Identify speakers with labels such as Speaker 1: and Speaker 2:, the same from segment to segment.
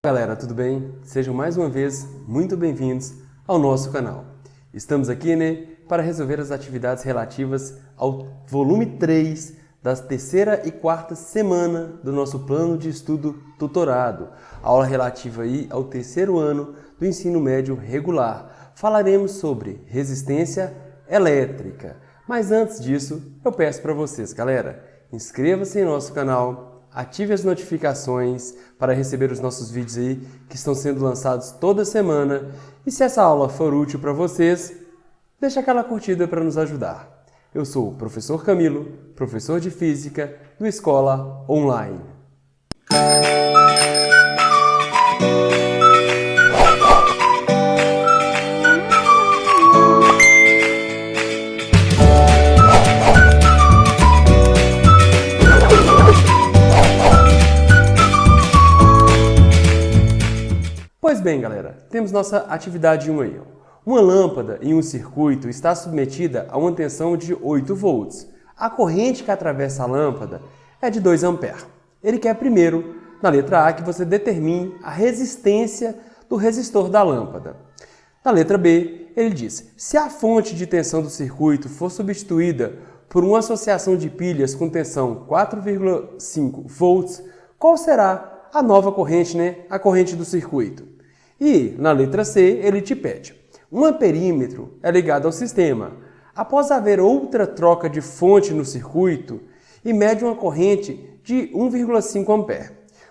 Speaker 1: Galera, tudo bem? Sejam mais uma vez muito bem-vindos ao nosso canal. Estamos aqui, para resolver as atividades relativas ao volume 3 da terceira e quarta semana do nosso plano de estudo tutorado. Aula relativa aí ao terceiro ano do ensino médio regular. Falaremos sobre resistência elétrica. Mas antes disso, eu peço para vocês, galera, inscreva-se em nosso canal, ative as notificações para receber os nossos vídeos aí que estão sendo lançados toda semana. E se essa aula for útil para vocês, deixa aquela curtida para nos ajudar. Eu sou o professor Camilo, professor de Física do Escola Online. Pois bem, galera, temos nossa atividade 1 aí. Uma lâmpada em um circuito está submetida a uma tensão de 8 volts. A corrente que atravessa a lâmpada é de 2 amperes. Ele quer primeiro, na letra A, que você determine a resistência do resistor da lâmpada. Na letra B, ele diz, se a fonte de tensão do circuito for substituída por uma associação de pilhas com tensão 4,5 volts, qual será a nova corrente, a corrente do circuito? E, na letra C, ele te pede, um amperímetro é ligado ao sistema. Após haver outra troca de fonte no circuito, e mede uma corrente de 1,5 ampere.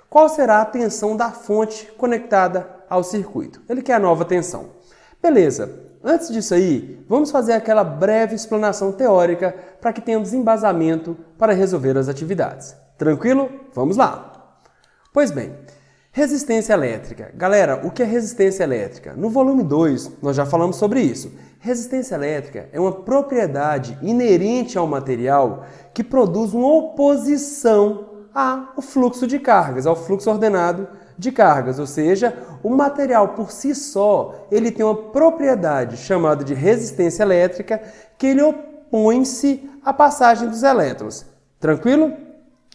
Speaker 1: Qual será a tensão da fonte conectada ao circuito? Ele quer a nova tensão. Beleza, antes disso aí, vamos fazer aquela breve explanação teórica para que tenhamos embasamento para resolver as atividades. Tranquilo? Vamos lá! Pois bem, resistência elétrica. Galera, o que é resistência elétrica? No volume 2, nós já falamos sobre isso. Resistência elétrica é uma propriedade inerente ao material que produz uma oposição ao fluxo de cargas, ao fluxo ordenado de cargas. Ou seja, o material por si só, ele tem uma propriedade chamada de resistência elétrica que ele opõe-se à passagem dos elétrons. Tranquilo?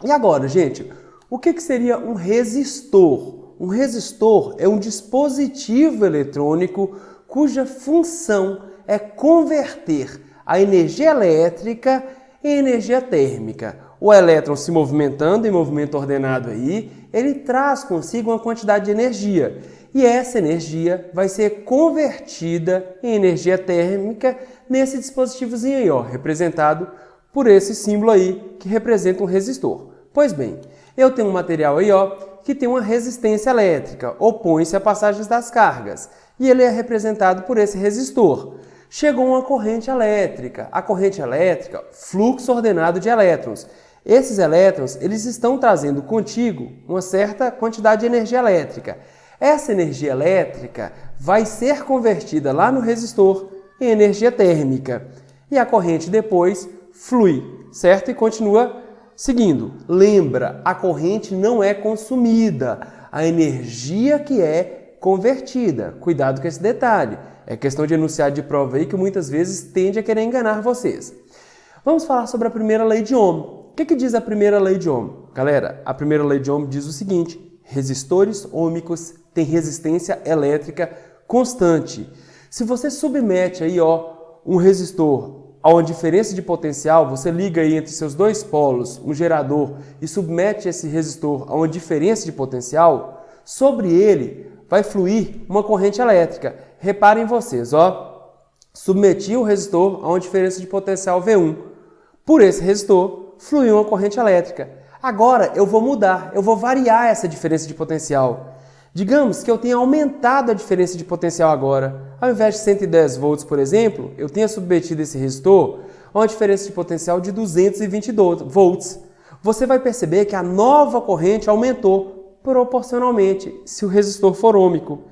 Speaker 1: E agora, gente, o que seria um resistor? Um resistor é um dispositivo eletrônico cuja função é converter a energia elétrica em energia térmica. O elétron se movimentando em movimento ordenado aí, ele traz consigo uma quantidade de energia. E essa energia vai ser convertida em energia térmica nesse dispositivozinho aí, representado por esse símbolo aí que representa um resistor. Pois bem, eu tenho um material aí, que tem uma resistência elétrica, opõe-se a passagens das cargas, e ele é representado por esse resistor. Chegou uma corrente elétrica. A corrente elétrica, fluxo ordenado de elétrons. Esses elétrons, eles estão trazendo contigo uma certa quantidade de energia elétrica. Essa energia elétrica vai ser convertida lá no resistor em energia térmica. E a corrente depois flui, certo? E continua seguindo. Lembra, a corrente não é consumida, a energia que é convertida. Cuidado com esse detalhe. É questão de enunciado de prova aí que muitas vezes tende a querer enganar vocês. Vamos falar sobre a primeira lei de Ohm. O que diz a primeira lei de Ohm? Galera, a primeira lei de Ohm diz o seguinte, resistores ôhmicos têm resistência elétrica constante. Se você submete aí, um resistor a uma diferença de potencial, você liga aí entre seus dois polos um gerador e submete esse resistor a uma diferença de potencial, sobre ele vai fluir uma corrente elétrica. Reparem vocês, submeti o resistor a uma diferença de potencial V1. Por esse resistor, fluiu uma corrente elétrica. Agora eu vou mudar, eu vou variar essa diferença de potencial. Digamos que eu tenha aumentado a diferença de potencial agora. Ao invés de 110 volts, por exemplo, eu tenha submetido esse resistor a uma diferença de potencial de 220 volts. Você vai perceber que a nova corrente aumentou proporcionalmente, se o resistor for ôhmico.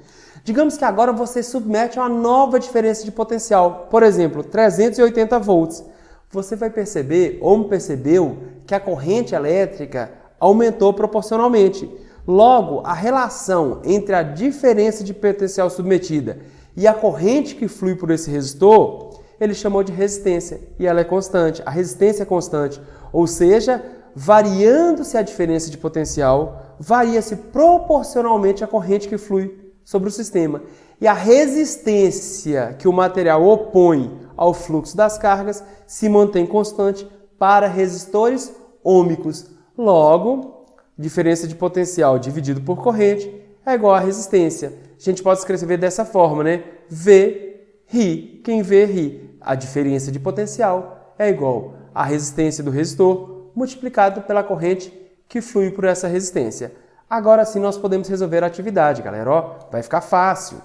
Speaker 1: Digamos que agora você submete a uma nova diferença de potencial, por exemplo, 380 volts. Você vai perceber, ou percebeu, que a corrente elétrica aumentou proporcionalmente. Logo, a relação entre a diferença de potencial submetida e a corrente que flui por esse resistor, ele chamou de resistência, e ela é constante. A resistência é constante, ou seja, variando-se a diferença de potencial, varia-se proporcionalmente à corrente que flui sobre o sistema. E a resistência que o material opõe ao fluxo das cargas se mantém constante para resistores ômicos. Logo, diferença de potencial dividido por corrente é igual a resistência. A gente pode escrever dessa forma, né? V, ri. Quem vê, ri. A diferença de potencial é igual à resistência do resistor multiplicado pela corrente que flui por essa resistência. Agora sim nós podemos resolver a atividade, galera. Ó, vai ficar fácil.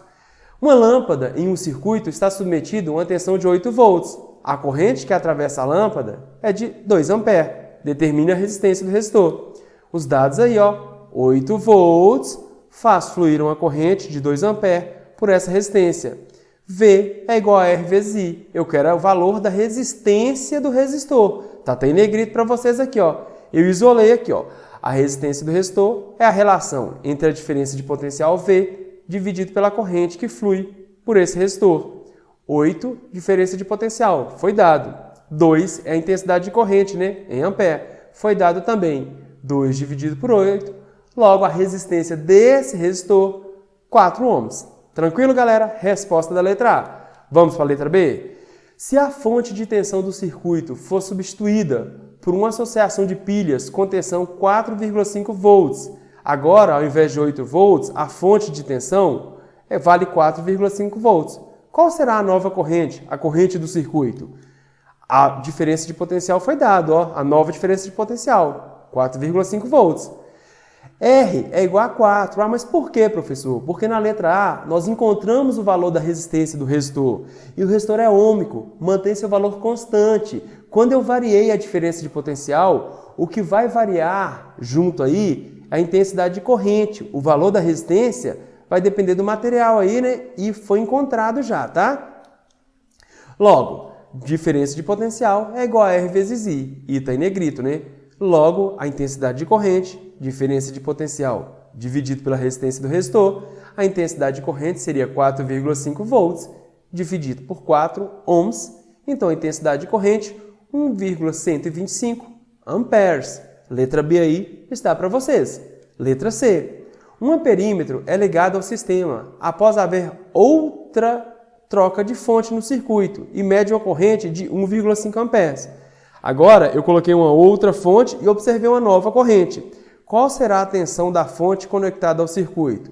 Speaker 1: Uma lâmpada em um circuito está submetida a uma tensão de 8 volts. A corrente que atravessa a lâmpada é de 2 amperes. Determine a resistência do resistor. Os dados aí, ó, 8 volts faz fluir uma corrente de 2 amperes por essa resistência. V é igual a R vezes I. Eu quero o valor da resistência do resistor. Tá até em negrito para vocês aqui, ó. Eu isolei aqui, ó. A resistência do resistor é a relação entre a diferença de potencial V dividido pela corrente que flui por esse resistor. 8, diferença de potencial, foi dado. 2 é a intensidade de corrente, né? Em ampere. Foi dado também. 2 dividido por 8. Logo, a resistência desse resistor, 4 ohms. Tranquilo, galera? Resposta da letra A. Vamos para a letra B? Se a fonte de tensão do circuito for substituída por uma associação de pilhas com tensão 4,5 volts, agora, ao invés de 8 volts, a fonte de tensão vale 4,5 volts. Qual será a nova corrente, a corrente do circuito? A diferença de potencial foi dada, ó, a nova diferença de potencial, 4,5 volts. R é igual a 4. Ah, mas por quê, professor? Porque na letra A nós encontramos o valor da resistência do resistor. E o resistor é ômico, mantém seu valor constante. Quando eu variei a diferença de potencial, o que vai variar junto aí é a intensidade de corrente. O valor da resistência vai depender do material aí, né? E foi encontrado já, tá? Logo, diferença de potencial é igual a R vezes I. I está em negrito, né? Logo, a intensidade de corrente, diferença de potencial dividido pela resistência do resistor, a intensidade de corrente seria 4,5 volts dividido por 4 ohms. Então, a intensidade de corrente, 1,125 amperes. Letra B aí está para vocês. Letra C. Um amperímetro é ligado ao sistema após haver outra troca de fonte no circuito e mede uma corrente de 1,5 amperes. Agora, eu coloquei uma outra fonte e observei uma nova corrente. Qual será a tensão da fonte conectada ao circuito?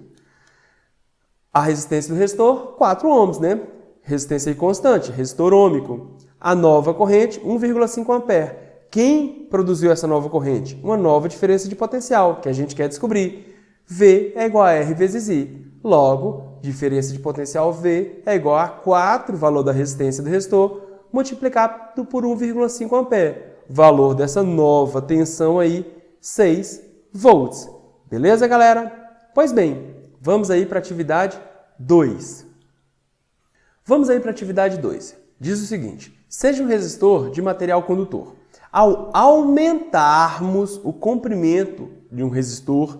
Speaker 1: A resistência do resistor, 4 ohms, né? Resistência constante, resistor ômico. A nova corrente, 1,5 ampere. Quem produziu essa nova corrente? Uma nova diferença de potencial, que a gente quer descobrir. V é igual a R vezes I. Logo, diferença de potencial V é igual a 4, valor da resistência do resistor, multiplicado por 1,5 ampere. Valor dessa nova tensão aí, 6 volts. Beleza, galera? Pois bem, vamos aí para a atividade 2. Vamos aí para a atividade 2. Diz o seguinte: seja um resistor de material condutor. Ao aumentarmos o comprimento de um resistor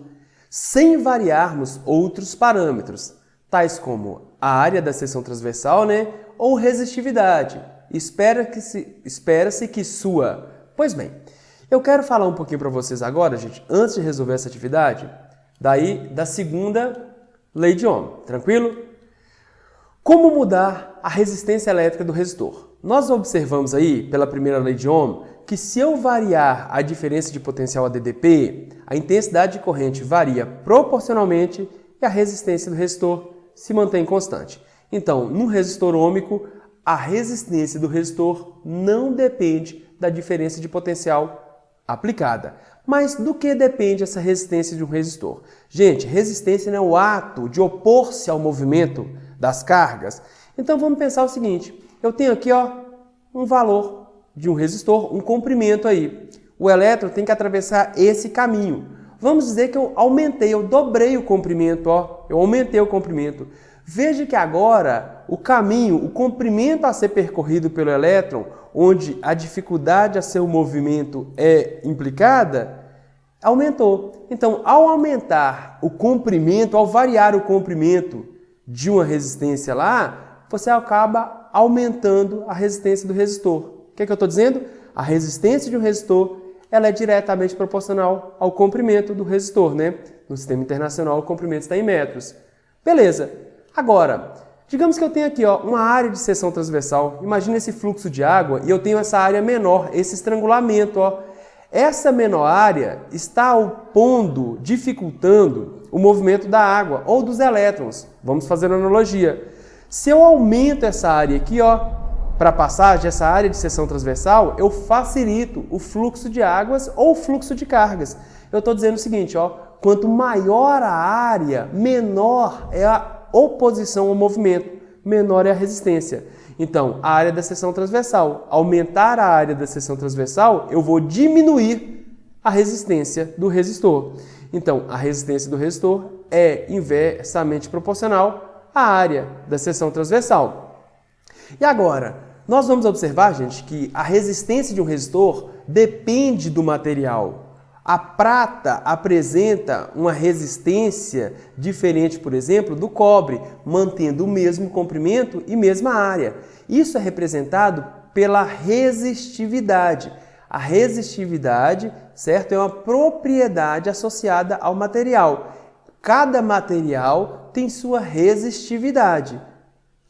Speaker 1: sem variarmos outros parâmetros, tais como a área da seção transversal, né, ou resistividade, espera-se que sua... Pois bem, eu quero falar um pouquinho para vocês agora, gente, antes de resolver essa atividade, da segunda lei de Ohm, tranquilo? Como mudar a resistência elétrica do resistor? Nós observamos aí, pela primeira lei de Ohm, que se eu variar a diferença de potencial ADDP, a intensidade de corrente varia proporcionalmente e a resistência do resistor se mantém constante. Então, no resistor ômico, a resistência do resistor não depende da diferença de potencial aplicada. Mas do que depende essa resistência de um resistor? Gente, resistência não é o ato de opor-se ao movimento das cargas. Então vamos pensar o seguinte: eu tenho aqui, ó, um valor de um resistor, um comprimento aí. O elétron tem que atravessar esse caminho. Vamos dizer que eu dobrei o comprimento, ó. Eu aumentei o comprimento. Veja que agora o caminho, o comprimento a ser percorrido pelo elétron, onde a dificuldade a seu movimento é implicada, aumentou. Então, ao aumentar o comprimento, ao variar o comprimento de uma resistência lá, você acaba aumentando a resistência do resistor. O que é que eu estou dizendo? A resistência de um resistor ela é diretamente proporcional ao comprimento do resistor, né? No sistema internacional, o comprimento está em metros. Beleza. Agora, digamos que eu tenho aqui uma área de seção transversal. Imagina esse fluxo de água e eu tenho essa área menor, esse estrangulamento. Essa menor área está opondo, dificultando o movimento da água ou dos elétrons. Vamos fazer uma analogia. Se eu aumento essa área aqui, para a passagem, essa área de seção transversal, eu facilito o fluxo de águas ou o fluxo de cargas. Eu estou dizendo o seguinte, quanto maior a área, menor é a oposição ao movimento, menor é a resistência. Então, a área da seção transversal, aumentar a área da seção transversal, eu vou diminuir a resistência do resistor. Então, a resistência do resistor é inversamente proporcional à área da seção transversal. E agora, nós vamos observar, gente, que a resistência de um resistor depende do material. A prata apresenta uma resistência diferente, por exemplo, do cobre, mantendo o mesmo comprimento e mesma área. Isso é representado pela resistividade. A resistividade, certo, é uma propriedade associada ao material. Cada material tem sua resistividade.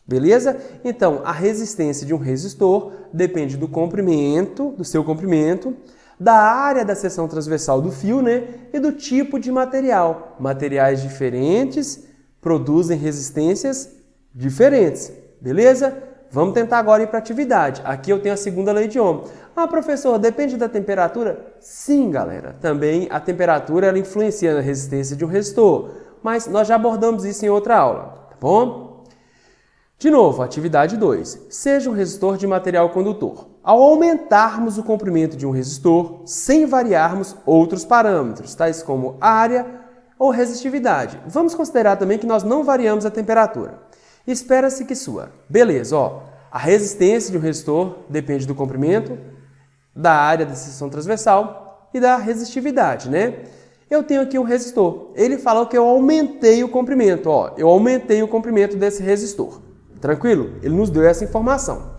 Speaker 1: Beleza? Então, a resistência de um resistor depende do comprimento, do seu comprimento, da área da seção transversal do fio, né? E do tipo de material. Materiais diferentes produzem resistências diferentes. Beleza? Vamos tentar agora ir para a atividade. Aqui eu tenho a segunda lei de Ohm. Professor, depende da temperatura? Sim, galera. Também a temperatura ela influencia na resistência de um resistor. Mas nós já abordamos isso em outra aula, tá bom? De novo, atividade 2. Seja um resistor de material condutor. Ao aumentarmos o comprimento de um resistor, sem variarmos outros parâmetros, tais como área ou resistividade. Vamos considerar também que nós não variamos a temperatura. Espera-se que sua. Beleza, a resistência de um resistor depende do comprimento, da área da seção transversal e da resistividade, né? Eu tenho aqui um resistor. Ele falou que eu aumentei o comprimento, eu aumentei o comprimento desse resistor. Tranquilo? Ele nos deu essa informação.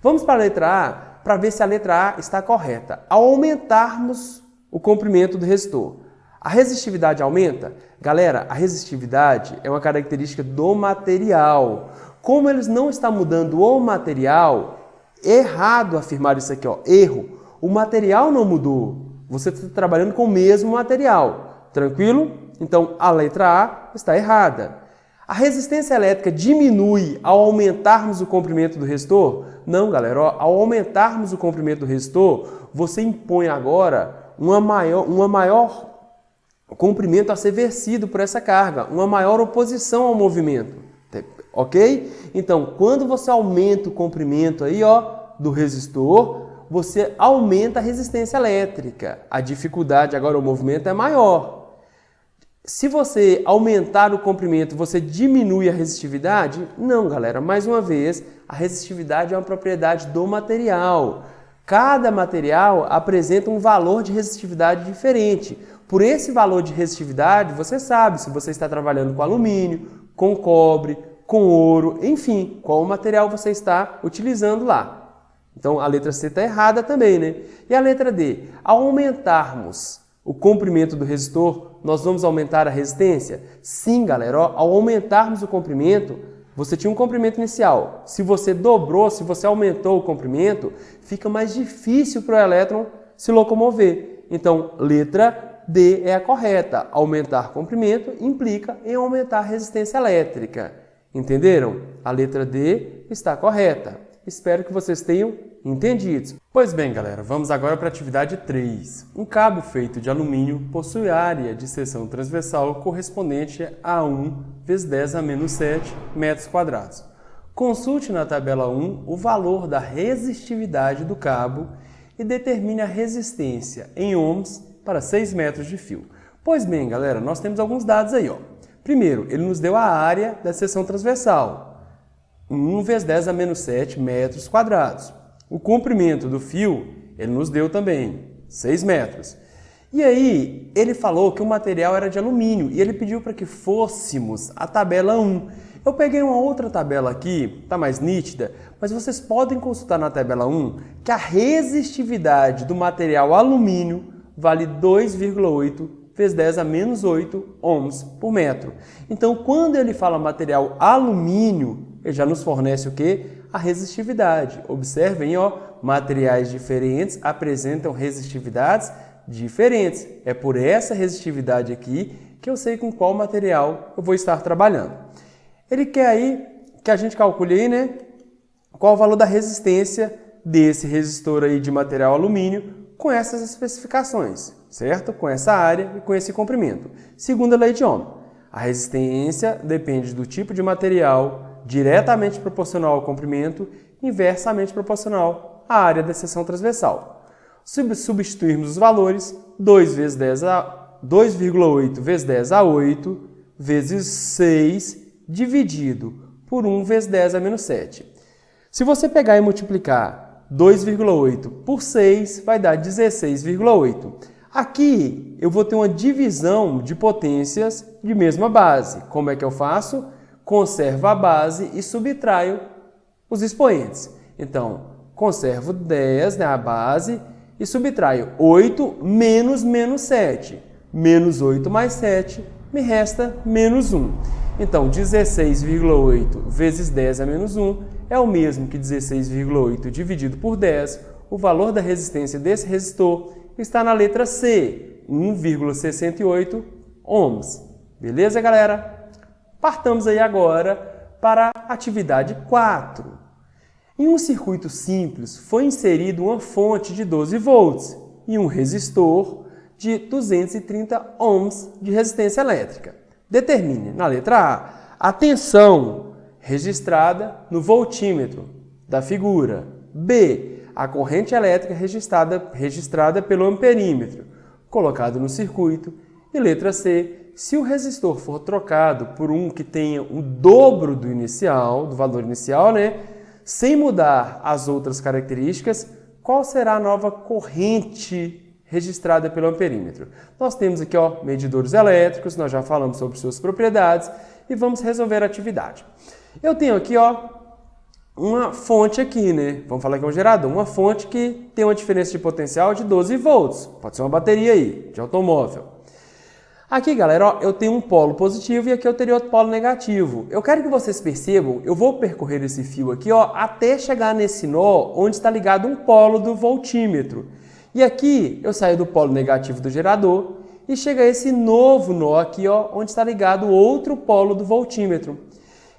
Speaker 1: Vamos para a letra A para ver se a letra A está correta. Ao aumentarmos o comprimento do resistor, a resistividade aumenta? Galera, a resistividade é uma característica do material. Como eles não estão mudando o material, é errado afirmar isso aqui, erro. O material não mudou. Você está trabalhando com o mesmo material. Tranquilo? Então, a letra A está errada. A resistência elétrica diminui ao aumentarmos o comprimento do resistor? Não, galera. Ao aumentarmos o comprimento do resistor, você impõe agora uma maior comprimento a ser vencido por essa carga, uma maior oposição ao movimento. Ok? Então, quando você aumenta o comprimento aí, do resistor, você aumenta a resistência elétrica. A dificuldade agora, o movimento é maior. Se você aumentar o comprimento, você diminui a resistividade? Não, galera. Mais uma vez, a resistividade é uma propriedade do material. Cada material apresenta um valor de resistividade diferente. Por esse valor de resistividade, você sabe se você está trabalhando com alumínio, com cobre, com ouro, enfim, qual material você está utilizando lá. Então, a letra C está errada também, né? E a letra D? Ao aumentarmos o comprimento do resistor, nós vamos aumentar a resistência? Sim, galera. Ao aumentarmos o comprimento, você tinha um comprimento inicial. Se você dobrou, se você aumentou o comprimento, fica mais difícil para o elétron se locomover. Então, letra D é a correta. Aumentar comprimento implica em aumentar a resistência elétrica. Entenderam? A letra D está correta. Espero que vocês tenham entendido. Pois bem, galera, vamos agora para a atividade 3. Um cabo feito de alumínio possui área de seção transversal correspondente a 1 vezes 10 a menos 7 metros quadrados. Consulte na tabela 1 o valor da resistividade do cabo e determine a resistência em ohms para 6 metros de fio. Pois bem, galera, nós temos alguns dados aí. Primeiro, ele nos deu a área da seção transversal. 1 vezes 10 a menos 7 metros quadrados. O comprimento do fio, ele nos deu também, 6 metros. E aí, ele falou que o material era de alumínio e ele pediu para que fôssemos a tabela 1. Eu peguei uma outra tabela aqui, tá mais nítida, mas vocês podem consultar na tabela 1 que a resistividade do material alumínio vale 2,8 vezes 10 a menos 8 ohms por metro. Então, quando ele fala material alumínio, ele já nos fornece o quê? A resistividade. Observem, ó, materiais diferentes apresentam resistividades diferentes. É por essa resistividade aqui que eu sei com qual material eu vou estar trabalhando. Ele quer aí que a gente calcule aí, né, qual o valor da resistência desse resistor aí de material alumínio com essas especificações, certo? Com essa área e com esse comprimento. Segunda lei de Ohm, a resistência depende do tipo de material, diretamente proporcional ao comprimento, inversamente proporcional à área da seção transversal. Se substituirmos os valores, 2,8 vezes 10 a 8 vezes 6 dividido por 1 vezes 10 a menos 7. Se você pegar e multiplicar 2,8 por 6, vai dar 16,8. Aqui eu vou ter uma divisão de potências de mesma base. Como é que eu faço? Conservo a base e subtraio os expoentes. Então, conservo 10, né, a base, e subtraio 8 menos 7. Menos 8 mais 7 me resta menos 1. Então, 16,8 vezes 10 a menos 1 é o mesmo que 16,8 dividido por 10. O valor da resistência desse resistor está na letra C, 1,68 ohms. Beleza, galera? Partamos aí agora para a atividade 4. Em um circuito simples, foi inserido uma fonte de 12 volts e um resistor de 230 ohms de resistência elétrica. Determine, na letra A tensão registrada no voltímetro da figura. B, a corrente elétrica registrada pelo amperímetro, colocado no circuito. E letra C, se o resistor for trocado por um que tenha o dobro do inicial, do valor inicial, né, sem mudar as outras características, qual será a nova corrente registrada pelo amperímetro? Nós temos aqui, ó, medidores elétricos, nós já falamos sobre suas propriedades e vamos resolver a atividade. Eu tenho aqui, ó, uma fonte aqui, né? Vamos falar que é um gerador, uma fonte que tem uma diferença de potencial de 12 volts. Pode ser uma bateria aí, de automóvel. Aqui, galera, ó, eu tenho um polo positivo e aqui eu teria outro polo negativo. Eu quero que vocês percebam, eu vou percorrer esse fio aqui, ó, até chegar nesse nó onde está ligado um polo do voltímetro. E aqui eu saio do polo negativo do gerador e chega a esse novo nó aqui, ó, onde está ligado outro polo do voltímetro.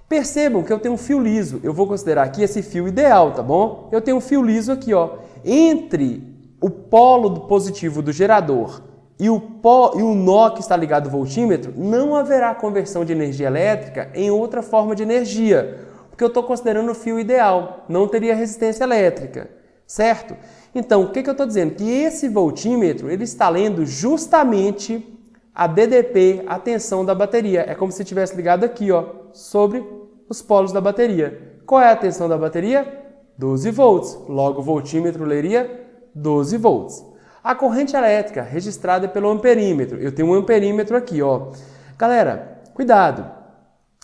Speaker 1: Percebam que eu tenho um fio liso. Eu vou considerar aqui esse fio ideal, tá bom? Eu tenho um fio liso aqui, ó, entre o polo positivo do gerador e o nó que está ligado ao voltímetro. Não haverá conversão de energia elétrica em outra forma de energia, porque eu estou considerando o fio ideal. Não teria resistência elétrica, certo? Então, o que eu estou dizendo? Que esse voltímetro ele está lendo justamente a DDP, a tensão da bateria. É como se tivesse ligado aqui, ó, sobre os polos da bateria. Qual é a tensão da bateria? 12 volts. Logo, o voltímetro leria 12 volts. A corrente elétrica registrada pelo amperímetro. Eu tenho um amperímetro aqui, ó. Galera, cuidado.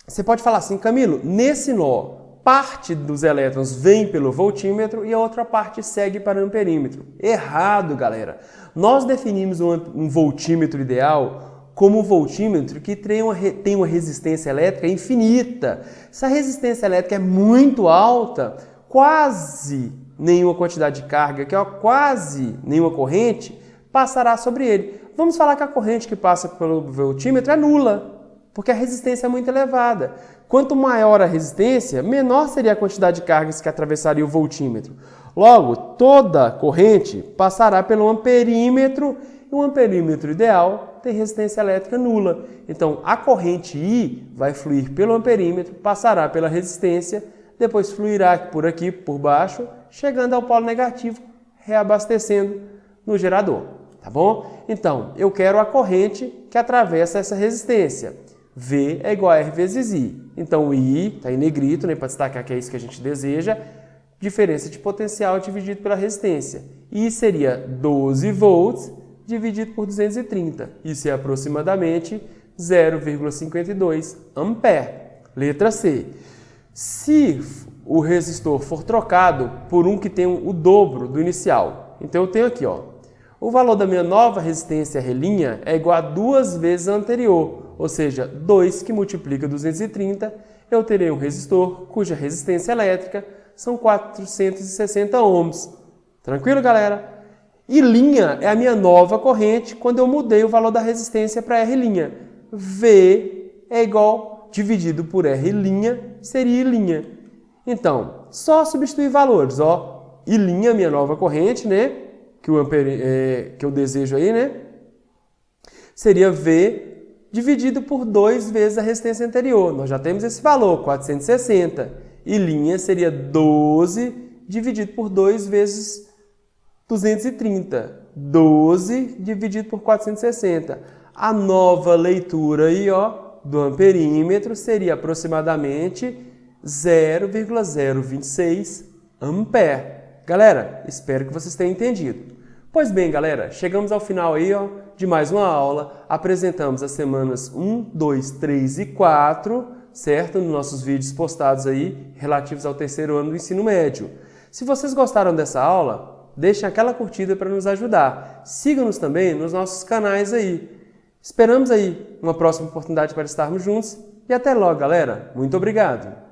Speaker 1: Você pode falar assim, Camilo, nesse nó, parte dos elétrons vem pelo voltímetro e a outra parte segue para o amperímetro. Errado, galera. Nós definimos um voltímetro ideal como um voltímetro que tem uma resistência elétrica infinita. Se a resistência elétrica é muito alta, quase nenhuma quantidade de carga, que é quase nenhuma corrente, passará sobre ele. Vamos falar que a corrente que passa pelo voltímetro é nula, porque a resistência é muito elevada. Quanto maior a resistência, menor seria a quantidade de cargas que atravessaria o voltímetro. Logo, toda corrente passará pelo amperímetro, e o amperímetro ideal tem resistência elétrica nula. Então, a corrente I vai fluir pelo amperímetro, passará pela resistência, depois fluirá por aqui, por baixo, chegando ao polo negativo, reabastecendo no gerador, tá bom? Então, eu quero a corrente que atravessa essa resistência. V é igual a R vezes I. Então, o I está em negrito, né, para destacar que é isso que a gente deseja. Diferença de potencial dividido pela resistência. I seria 12 volts dividido por 230. Isso é aproximadamente 0,52 ampere. Letra C. Se o resistor for trocado por um que tem o dobro do inicial. Então eu tenho aqui, ó, o valor da minha nova resistência R' é igual a 2 vezes a anterior, ou seja, 2 que multiplica 230, eu terei um resistor cuja resistência elétrica são 460 ohms. Tranquilo, galera? I' é a minha nova corrente quando eu mudei o valor da resistência para R'. V é igual, dividido por R' seria I'. Então, só substituir valores, ó. I', minha nova corrente, né? Que eu desejo aí, né? Seria V dividido por 2 vezes a resistência anterior. Nós já temos esse valor, 460. I' seria 12 dividido por 2 vezes 230. 12 dividido por 460. A nova leitura aí, ó, do amperímetro seria aproximadamente 0,026 ampere. Galera, espero que vocês tenham entendido. Pois bem, galera, chegamos ao final aí, ó, de mais uma aula. Apresentamos as semanas 1, 2, 3 e 4, certo? Nos nossos vídeos postados aí, relativos ao terceiro ano do ensino médio. Se vocês gostaram dessa aula, deixem aquela curtida para nos ajudar. Siga-nos também nos nossos canais aí. Esperamos aí uma próxima oportunidade para estarmos juntos. E até logo, galera. Muito obrigado!